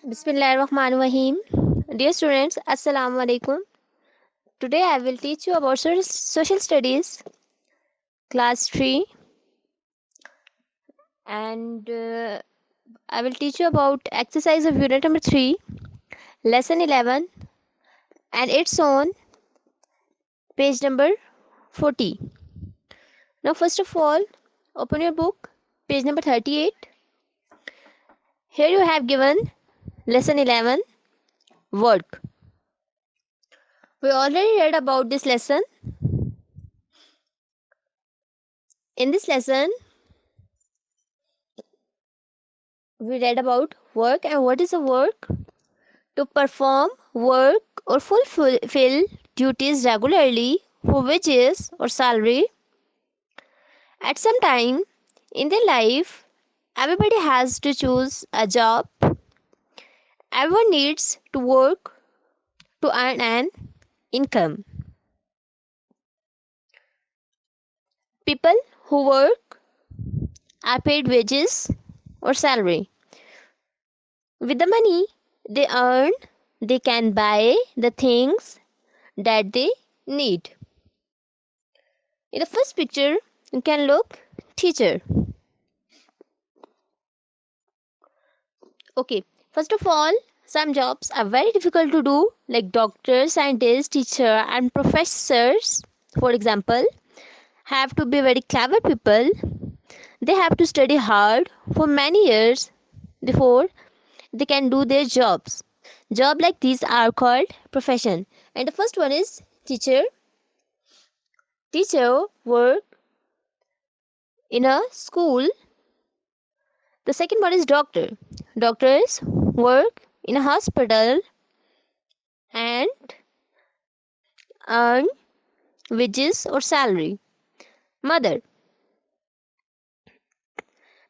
Bismillahirrahmanirrahim. Dear students, Assalamu alaikum. Today I will teach you about social studies, class 3, and I will teach you about exercise of unit number 3, lesson 11, and it's on page number 40. Now, first of all, open your book, page number 38. Here you have given lesson 11, work. We already read about this lesson. In this lesson, we read about work and what is a work. To perform work or fulfill duties regularly for wages or salary. At some time in their life, everybody has to choose a job. Everyone needs to work to earn an income. People who work are paid wages or salary. With the money they earn, they can buy the things that they need. In the first picture, you can look teacher. Okay, first of all, some jobs are very difficult to do, like doctor, scientist, teacher, and professors, for example, have to be very clever people. They have to study hard for many years before they can do their jobs. Job like these are called profession. And the first one is teacher. Teacher work in a school. The second one is doctor. Doctors work in a hospital and earn wages or salary. Mother.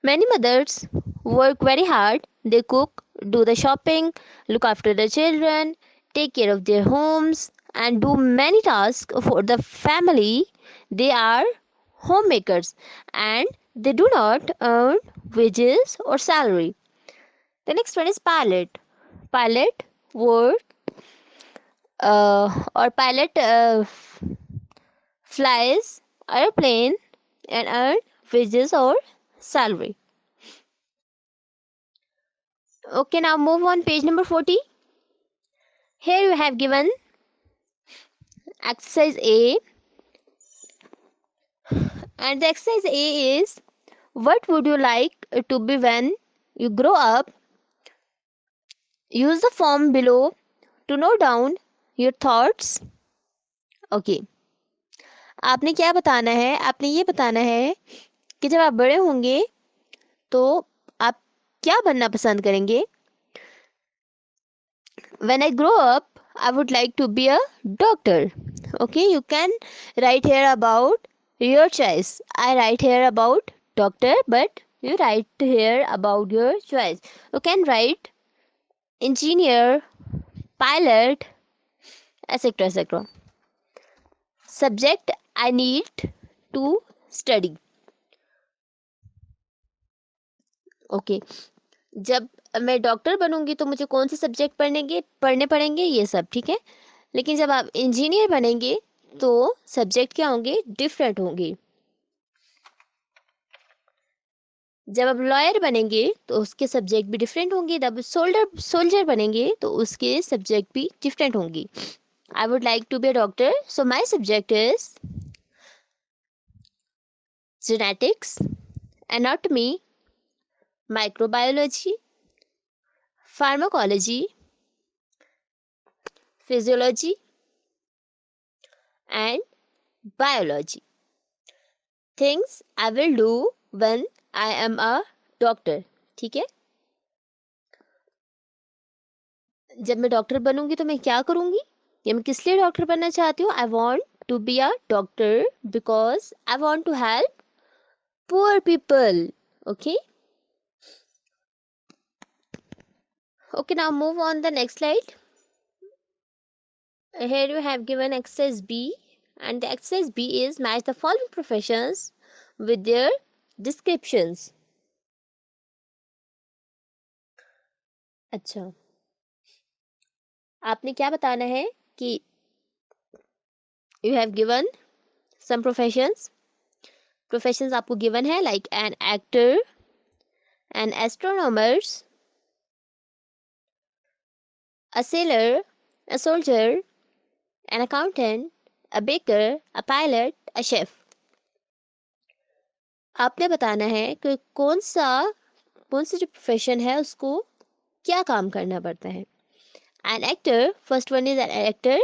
Many mothers work very hard. They cook, do the shopping, look after the children, take care of their homes, and do many tasks for the family. They are homemakers and they do not earn wages or salary. The next one is pilot. Pilot work or pilot flies airplane and earn wages or salary. Okay, now move on page number 40. Here you have given exercise A, and the exercise A is, what would you like to be when you grow up? Use the form below to note down your thoughts. Okay, आपने क्या बताना है? आपने ये बताना है कि जब आप बड़े होंगे तो आप क्या बनना पसंद करेंगे? When I grow up, I would like to be a doctor. Okay, you can write here about your choice. I write here about doctor, but you write here about your choice. You can write engineer, pilot, etc. etc. Subject I need to study. Okay, जब मैं doctor बनूंगी तो मुझे कौन से subject पढ़ने पड़ेंगे, ये सब ठीक है. लेकिन जब आप इंजीनियर बनेंगे तो सब्जेक्ट क्या होंगे? डिफरेंट होंगे. जब आप लॉयर बनेंगे तो उसके सब्जेक्ट भी डिफरेंट होंगे. जब सोल्जर बनेंगे तो उसके सब्जेक्ट भी डिफरेंट होंगे. I would like to be a doctor, so my subject is genetics, anatomy, microbiology, pharmacology, physiology and biology. Things I will do when I am a doctor. ठीक है, जब मैं डॉक्टर बनूंगी तो मैं क्या करूंगी, या मैं किस लिए डॉक्टर बनना चाहती हूँ? I want to be a doctor because I want to help poor people. Okay. Okay, now move on the next slide. Here you have given exercise B, and the exercise B is match the following professions with their descriptions. अच्छा, आपने क्या बताना है कि you have given some professions आपको given है, like an actor, an astronomers, a sailor, a soldier, an accountant, a baker, a pilot, a chef. आपने बताना है कि कौन सा जो प्रोफेशन है उसको क्या काम करना पड़ता है. An actor, first one is an actor.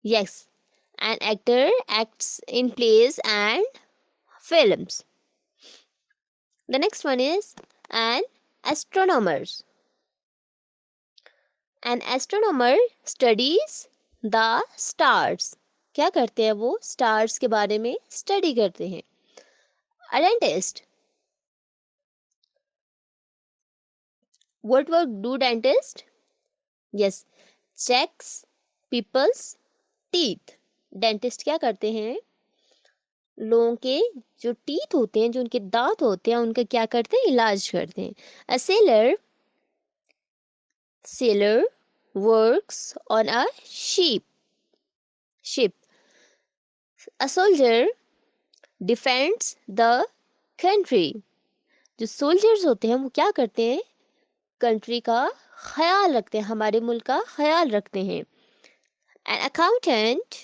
Yes, an actor acts in plays and films. The next one is an astronomer. An astronomer studies the stars. क्या करते हैं वो? स्टार्स के बारे में स्टडी करते हैं. A dentist. What work do dentist? Yes, checks people's teeth. Dentist क्या करते हैं? लोगों के जो टीथ होते हैं, जो उनके दांत होते हैं, उनका क्या करते हैं? इलाज करते हैं. A sailor works on a ship. A soldier defends the country. जो सोल्जर्स होते हैं वो क्या करते हैं? कंट्री का ख्याल रखते हैं, हमारे मुल्क का ख्याल रखते हैं. An accountant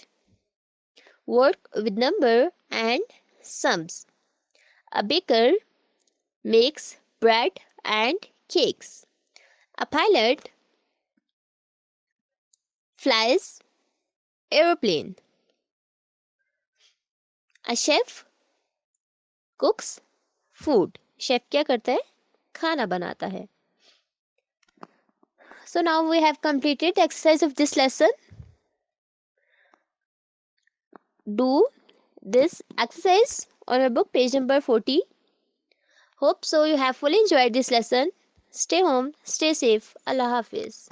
work with number and sums. A baker makes bread and cakes. A pilot flies aeroplane. A chef cooks food. Chef क्या करता है? खाना बनाता है. So now we have completed the exercise of this lesson. Do this exercise on your book, page number 40. Hope so you have fully enjoyed this lesson. Stay home, stay safe. Allah Hafiz.